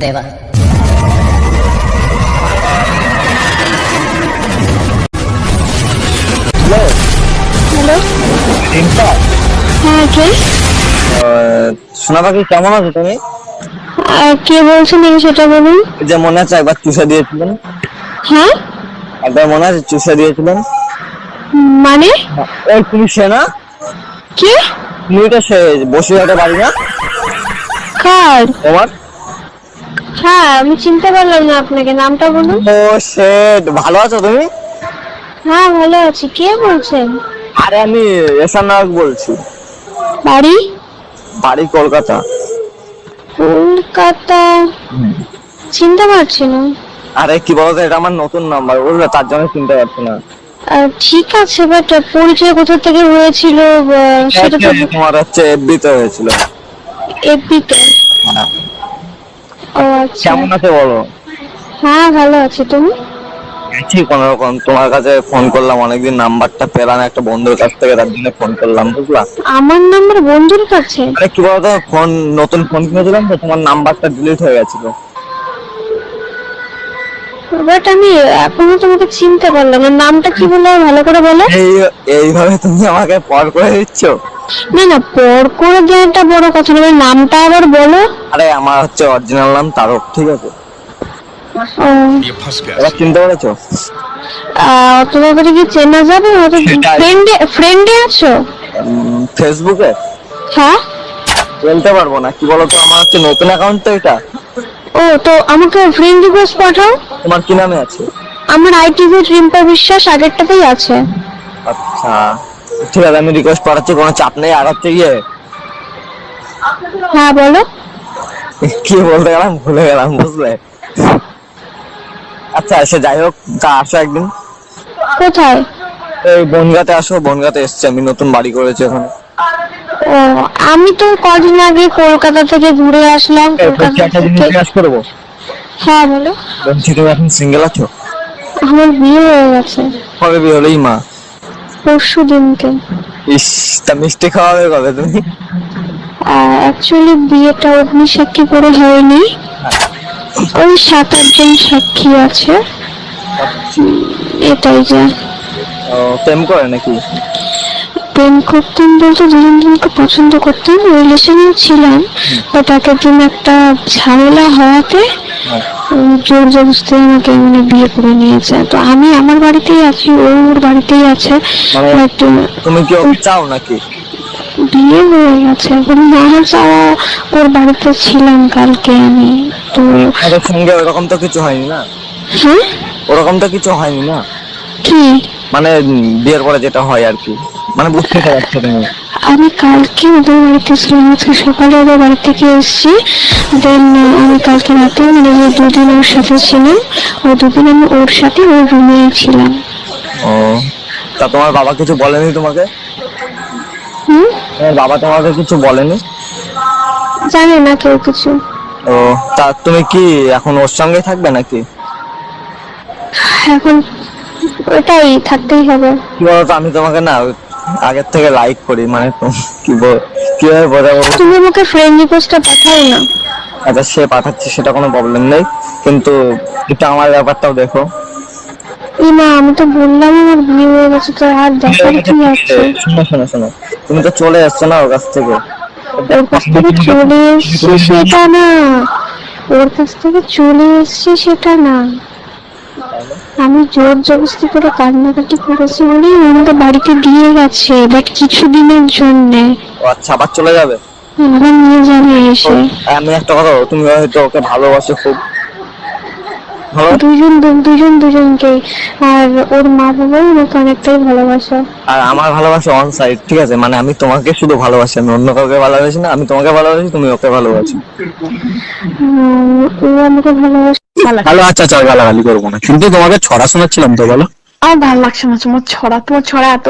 देवा। হ্যালো। রিম্পা, হ্যাঁ, কে? সোনা পাখি কেমন আছো তুমি? কে বলছেন দেখি সেটা বলুন। এই যে মনে আছে একবার চুষে দিয়েছিলেন, হ্যাঁ, একবার মনে আছে চুষে দিয়েছিলেন? মানে ওই তুমি সে না? কে? তুমি তো সে বসিরহাটে বাড়ি না কার? তোমার? হ্যাঁ, আমি চিনতে পারলাম না আপনাকে, নামটা বলুন। ও সে, ভালো আছো তুমি? হ্যাঁ, ভালো আছি। কে বলছেন? আরে আমি এসান নায়ক বলছি। বাড়ি? বাড়ি কলকাতা। কলকাতা? চিনতে পারছি না। আরে কি বলতো, এটা আমার নতুন নাম্বার বুঝলে, তার জন্য চিনতে পারছি না। ঠিক আছে, বাট পরিচয় কোথা থেকে হয়েছিল সেটা তো তোমার হচ্ছে এফবি তে হয়েছিল। এফবিতে? হ্যাঁ। ও আচ্ছা। কেমন আছে বলো? হ্যাঁ, ভালো আছি। তুমি? আছি কোনো রকম। তোমার কাছে ফোন করলাম, অনেকদিন নাম্বারটা পেলাম একটা বন্ধুর কাছ থেকে, তার জন্য ফোন করলাম বুঝলা। আমার নাম্বার বন্ধুর কাছে? আরে কি বলতো, ফোন নতুন ফোন কিনেছিলাম তো, তোমার নাম্বারটা ডিলিট হয়ে গেছিল। বাট আমি এখনো তোমাকে চিনতে পারলাম না। নামটা কি বলে ভালো করে বলো। এইভাবে তুমি আমাকে পর করে দিচ্ছ? না না, পর করে দেওয়াটা বড় কথা না, নামটা আবার বলো। আরে আমার হচ্ছে অরিজিনাল নাম তারক, ঠিক আছে? ও, এবার চিনতে পেরেছো? তোমাকে কি চেনা যাবে? হয়তো সেটাই। ফ্রেন্ডে আছো? ফেসবুকে হ্যাঁ। বলতে পারবো না, কি বলতো আমার হচ্ছে নতুন অ্যাকাউন্ট তো এটা। ও, তো আমাকে ফ্রেন্ড রিকোয়েস্ট পাঠাও। তোমার কি নামে আছে? আমার আইটিভি রিম্পা বিশ্বাস আগেরটাতেই আছে। আচ্ছা ঠিক আছে, আমি রিকোয়েস্ট পাঠাচ্ছি, কোনো চাপ নেই। আর হচ্ছে ইয়ে, হ্যাঁ, বলো। কি বলতে গেলাম ভুলে গেলাম বুঝলে। আচ্ছা সে যাই হোক, তা আসো একদিন। কোথায়? এই বনগাঁতে আসো, বনগাঁতে এসছি আমি, নতুন বাড়ি করেছি ওখানে। ও, আমি তো কদিন আগে কলকাতা থেকে ঘুরে আসলাম। বলছি কলকাতা একটা জিনিস থেকে। জিজ্ঞাসা করবো, হ্যাঁ, বলো। বলছি তুমি এখন সিঙ্গেল আছো? আমার বিয়ে হয়ে গেছে কবে বিয়ে হলো? এই মা। পরশু দিনকে। ইস, তা মিষ্টি খাওয়াবে কবে তুমি? অ্যাকচুয়ালি বিয়েটা অগ্নি সাক্ষী করে হয়নি, ওই 7-8 জন সাক্ষী আছে, এটাই যে। ও, প্রেম করে নাকি? প্রেম করতেন বলতে দুজন দুজনকে পছন্দ করতেন, রিলেশনে ছিলাম, বাট একের দিন একটা ঝামেলা হওয়াতে জোর জবরদস্তি আমাকে মানে বিয়ে করে নিয়েছে। তো আমি আমার বাড়িতেই আছি, ও ওর বাড়িতেই আছে। মানে বাট তুমি কি ওকে চাও নাকি? বিয়ে হয়ে গেছে, এখন না যাওয়া। ওর বাড়িতে ছিলাম কালকে আমি। তো ওদের সঙ্গে ওরকম তো কিছু হয়নি না? হ্যাঁ। ওরকম তো কিছু হয়নি না? কি? মানে বিয়ের পরে যেটা হয় আর কি, মানে বুঝতে পারছো তুমি? আমি কালকে ওদের বাড়িতে ছিলাম, আজকে সকালে ওদের বাড়ি থেকে এসেছি। দেন আমি কালকে রাতে মানে যে 2 দিন ওর সাথে ছিলাম, ওই 2 দিন আমি ওর সাথে ওর রুমেই ছিলাম। ও, তা তোমার বাবা কিছু বলেনি তোমাকে? হুম। তোমার বাবা তোমাকে কিছু বলেনি? জানে না কেউ কিছু। ও, তা তুমি কি এখন ওর সঙ্গে থাকবে নাকি? এখন ওটাই থাকতেই হবে। কি বলতো, আমি তোমাকে না আগের থেকে লাইক করি, মানে কিভাবে বোঝাবো? তুমি আমাকে ফ্রেন্ড রিকোয়েস্টটা পাঠাও না। আচ্ছা সে পাঠাচ্ছি, সেটা কোনো প্রবলেম নেই, কিন্তু এটা আমার ব্যাপারটাও দেখো। না, আমি তো বললাম আমার বিয়ে হয়ে গেছে, তো আর দেখার কি আছে? শোনো শোনো শোনো, তুমি তো চলে এসছো না ওর কাছ থেকে। ওর কাছ থেকে চলে এসছি সেটা না, ওর কাছ থেকে চলে এসছি সেটা না, আমি জোর জবরদস্তি করে কান্নাকাটি করেছি বলেই আমাকে বাড়িতে দিয়ে গেছে, বাট কিছুদিনের জন্য। ও আচ্ছা, আবার চলে যাবে? আবার নিয়ে যাবে এসে। আমি একটা কথা বলবো, তুমি হয়তো ওকে ভালোবাসো খুব। ভালো। দুজন দুজনকে। আর ওর মা বাবাও ওকে অনেকটাই ভালোবাসে। আর আমার ভালোবাসা অন সাইড, ঠিক আছে? মানে আমি তোমাকে শুধু ভালোবাসি, আমি অন্য কাউকে ভালোবাসি না। আমি তোমাকে ভালোবাসি, তুমি ওকে ভালোবাসি। ও আমাকে ভালোবাসে। ভালো, আচ্ছা চল, গালাগালি করবো না, কিন্তু তোমাকে ছড়া শোনাচ্ছিলাম তো, বলো। আমার ভালো লাগছে না তোমার ছড়া এত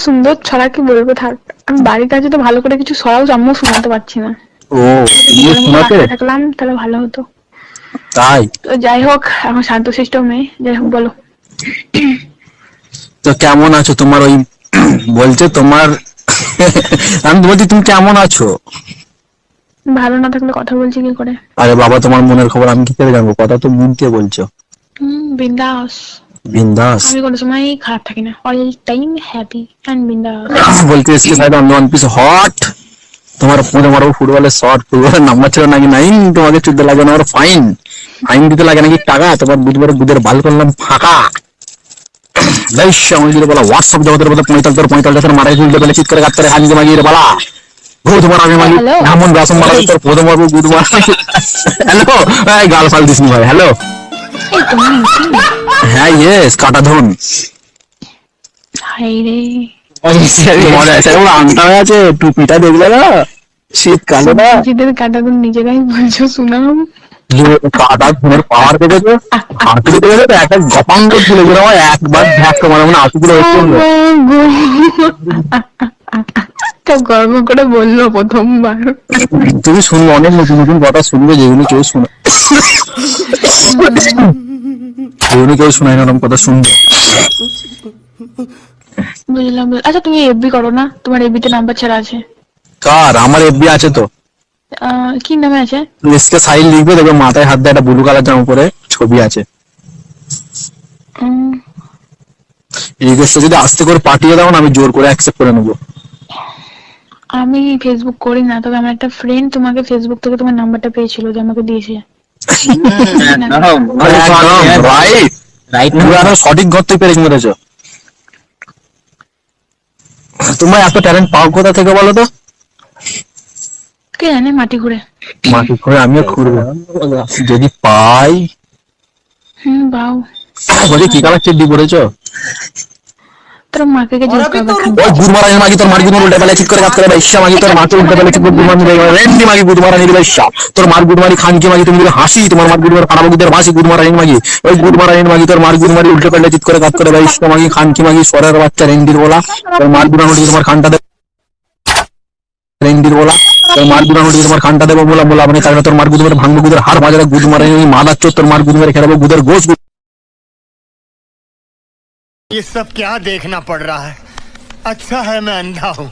সুন্দর ছড়া, কি বলবো থাক। আমি বাড়িতে আছি তো ভালো করে কিছু ছড়াও জন্ম শোনাতে পারছি না। ও, তুমি শোনাতে? থাকলাম তাহলে ভালো হতো। তাই? তো যাই হোক, এখন শান্তশিষ্ট মেয়ে, যাই হোক বলো। তো কেমন আছো? তোমার ওই বলছে তোমার আমি বলছি তুমি কেমন আছো? ভালো না থাকলে কথা বলছি কি করে? আরে বাবা, তোমার মনের খবর আমি কি করে জানবো? কথা তো মুখ দিয়ে বলছো। বিন্দাস। বিন্দাস আমি কোনো সময় খারাপ থাকি না, অল টাইম হ্যাপি এন্ড বিন্দাস। বলতে SK side on one piece hot. তোমার ফোনে মারবো ফুটবলের শট, ফুটবলের নাম্বার ছিল নাকি 9, তোমাকে চুদতে লাগে না আর ফাইন। ফাইন দিতে লাগে নাকি টাকা, তোমার বুধবারে বুধের বাল করলাম ফাঁকা। আমি যদি বলা হোয়াটসঅ্যাপ জগতের মধ্যে 45 মারাই তুলতে পেলে চিৎকারে কাটতে হাঙ্গে মাগিয়ে বলা গুড মর্নিং মাগি Hello? এমন ব্যাসন মারা তোর প্রথম বাবু গুড মর্নিং। হ্যালো, এই গাল ফাল দিসনি ভাই। হ্যালো, এই তোমার মুসলিম? হ্যাঁ ইয়েস, কাটা ধন হাই রে, মজা আছে। ওর আংটা হয়ে আছে, টুপিটা দেখলে না শীতকালে না নিজেদের কাটা তো নিজেরাই বলছো, শুনাম। কাটা ধনের পাওয়ার দেখেছো, হাঁটুতে দেখেছো তো একটা গপাঙ্গ ছিল যেরকম একবার ঝাঁকা মারা মানে হাঁটুগুলো হচ্ছে। তো গর্ব করে বললো প্রথমবার। তুমি শুনবে অনেক নতুন নতুন কথা শুনবে যেগুলো কেউ শোনা, যেগুলো কেউ শোনায় না এরকম কথা শুনবে। বুঝলাম। আচ্ছা তুমি এফবি করো না? তোমার এফবিতে নাম্বার ছাড়া আছে। কার? আমার এফবি আছে তো। কি নামে আছে? লিস্টে সাইল লিখবে, দেখবে মাথায় হাত দিয়ে একটা ব্লু কালার জামা পরে ছবি আছে। রিকোয়েস্টটা যদি আস্তে করে পাঠিয়ে দাও না, আমি জোর করে অ্যাকসেপ্ট করে নেবো। আমি ফেসবুক করি না, তবে আমার একটা ফ্রেন্ড তোমাকে ফেসবুক থেকে তোমার নাম্বারটা পেয়েছিল, যে আমাকে দিয়েছে। রাইট, তুমি আরো সঠিক ঘর থেকে পেরেছ মেরেছো। তোমার এত ট্যালেন্ট পাও কোথা থেকে বলো তো? কে জানে, মাটি ঘুরে। মাটি করে আমিও খুঁড়বো যদি পাই। বাউ। বলি কি কালার চেড্ডি পরেছো? তোর মাকে কে জিজ্ঞেস করবে। ওই গুরমারানি মাগি তোর মার গুদমার উল্টে পেলে চিৎ করে কাজ করে বাইশা মাগি তোর মাকে উল্টে পেলে চিৎ করে গুরমানি দেয় রেন্ডি মাগি গুদমারানি দিবে বাইশা তোর মার গুদমারি খানকি মাগি তুমি হাসি তোমার মার গুদমার পাড়া বুদের ভাসি গুদমারানি মাগি ওই গুদমারানি মাগি তোর মার গুদমারি উল্টে পেলে চিৎ করে কাজ করে বাইশা মাগি খানকি মাগি সরের বাচ্চা রেন্ডির বলা তোর মার গুদমার তোমার খানটা দেবে রেন্ডির বলা তোর মার গুদমার তোমার খানটা দেবো বলা বলা মানে তাহলে তোর মার গুদমারে ভাঙবো গুদের হাড় বাজারে গুদমারানি মাদার চোর তোর মার গুদমারে খেলাবো গুদের গোশ। ये सब क्या देखना पड़ रहा है? अच्छा है मैं अंधा हूँ।